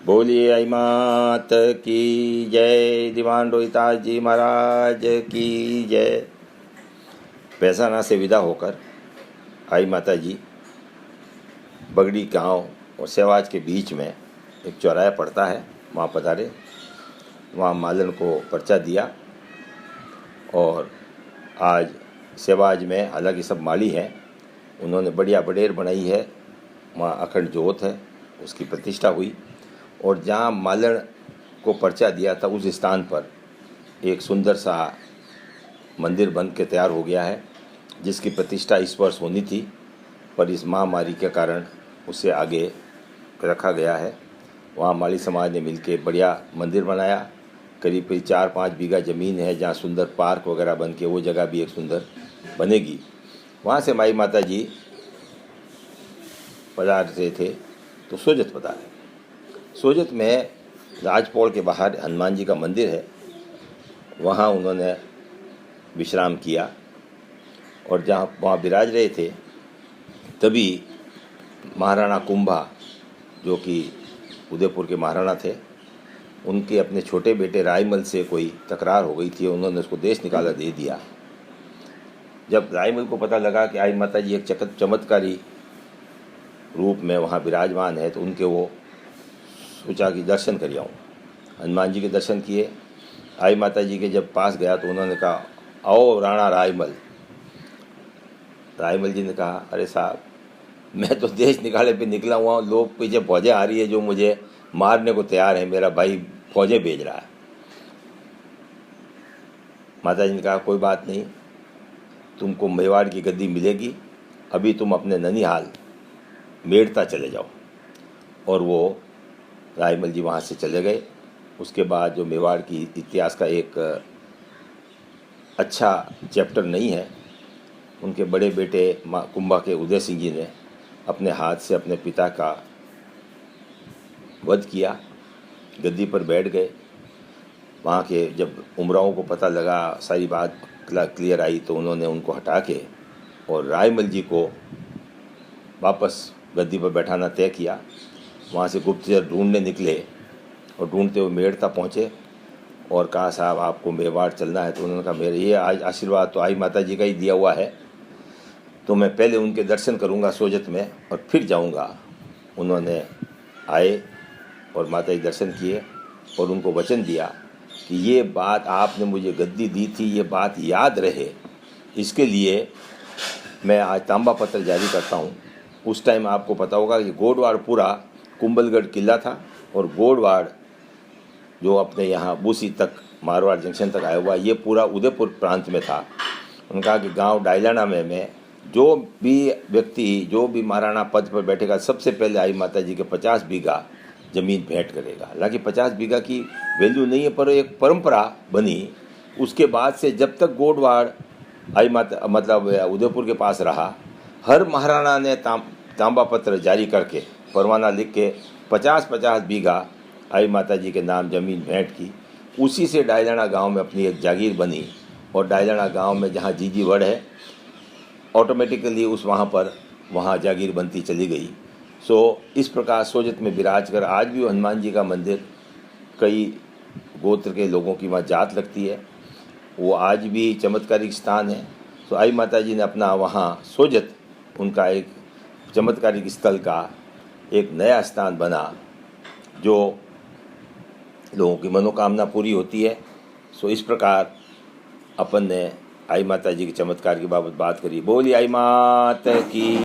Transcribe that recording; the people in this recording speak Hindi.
बोलिए आई मात की जय। दीवान रोहितास जी महाराज की जय। पैसाना से विदा होकर आई माता जी बगड़ी गांव और सेवाज के बीच में एक चौराहा पड़ता है, वहाँ पधारे। वहाँ मालन को पर्चा दिया और आज सेवाज में हालांकि सब माली हैं, उन्होंने बढ़िया बडेर बनाई है, वहाँ अखंड जोत है, उसकी प्रतिष्ठा हुई। और जहाँ मालन को पर्चा दिया था उस स्थान पर एक सुंदर सा मंदिर बन के तैयार हो गया है, जिसकी प्रतिष्ठा इस वर्ष होनी थी, पर इस महामारी के कारण उसे आगे रखा गया है। वहाँ माली समाज ने मिलके बढ़िया मंदिर बनाया। करीब 4-5 बीघा ज़मीन है जहाँ सुंदर पार्क वगैरह बन के वो जगह भी एक सुंदर बनेगी। वहाँ से माई माता जी पधार से थे तो सोजत पधारे। सोजत में राजपोल के बाहर हनुमान जी का मंदिर है, वहाँ उन्होंने विश्राम किया। और जहाँ वहाँ विराज रहे थे तभी महाराणा कुंभा, जो कि उदयपुर के महाराणा थे, उनके अपने छोटे बेटे रायमल से कोई तकरार हो गई थी, उन्होंने उसको देश निकाला दे दिया। जब रायमल को पता लगा कि आई माता जी एक चमत्कारी रूप में वहाँ विराजमान है, तो उनके वो सोचा कि दर्शन कर आऊँ। हनुमान जी के दर्शन किए। आई माता जी के जब पास गया तो उन्होंने कहा, आओ राणा रायमल। रायमल जी ने कहा, अरे साहब, मैं तो देश निकाले पे निकला हुआ हूँ, लोग पीछे फौजें आ रही है जो मुझे मारने को तैयार है, मेरा भाई फौजें भेज रहा है। माता जी ने कहा, कोई बात नहीं, तुमको मेवाड़ की गद्दी मिलेगी, अभी तुम अपने ननिहाल मेड़ता चले जाओ। और वो रायमल जी वहाँ से चले गए। उसके बाद जो मेवाड़ की इतिहास का एक अच्छा चैप्टर नहीं है, उनके बड़े बेटे कुंभा के उदय सिंह जी ने अपने हाथ से अपने पिता का वध किया, गद्दी पर बैठ गए। वहाँ के जब उमराओं को पता लगा, सारी बात क्लियर आई, तो उन्होंने उनको हटा के और रायमल जी को वापस गद्दी पर बैठाना तय किया। वहाँ से गुप्तचर ढूंढने निकले और ढूंढते हुए मेड़ता पहुँचे और कहा, साहब आपको मेवाड़ चलना है? तो उन्होंने कहा, मेरे ये आज आशीर्वाद तो आई माता जी का ही दिया हुआ है, तो मैं पहले उनके दर्शन करूंगा सोजत में और फिर जाऊंगा। उन्होंने आए और माता जी दर्शन किए और उनको वचन दिया कि ये बात आपने मुझे गद्दी दी थी, ये बात याद रहे, इसके लिए मैं आज तांबा पत्र जारी करता हूँ। उस टाइम आपको पता होगा कि गोडवाड़ पूरा कुंभलगढ़ किला था और गोडवाड़ जो अपने यहाँ बूसी तक मारवाड़ जंक्शन तक आया हुआ, ये पूरा उदयपुर प्रांत में था। उन्होंने कहा कि गांव डायलाना में मैं जो भी व्यक्ति जो भी महाराणा पद पर बैठेगा, सबसे पहले आई माता जी के 50 बीघा ज़मीन भेंट करेगा। हालांकि 50 बीघा की वैल्यू नहीं है, पर एक परंपरा बनी। उसके बाद से जब तक गोडवाड़ आई माता मतलब उदयपुर के पास रहा, हर महाराणा ने तांबा पत्र जारी करके परवाना लिख के 50-50 बीघा आई माता जी के नाम ज़मीन भेंट की। उसी से डायलाना गांव में अपनी एक जागीर बनी और डायलाना गांव में जहां जीजीवड़ है, ऑटोमेटिकली उस वहाँ जागीर बनती चली गई। सो इस प्रकार सोजत में विराज कर आज भी हनुमान जी का मंदिर, कई गोत्र के लोगों की वहाँ जात लगती है, वो आज भी चमत्कारिक स्थान है। तो आई माता जी ने अपना वहाँ सोजत, उनका एक चमत्कारिक स्थल का एक नया स्थान बना, जो लोगों की मनोकामना पूरी होती है। सो इस प्रकार अपन ने आई माता जी के चमत्कार की बाबत बात करी। बोली आई माता की।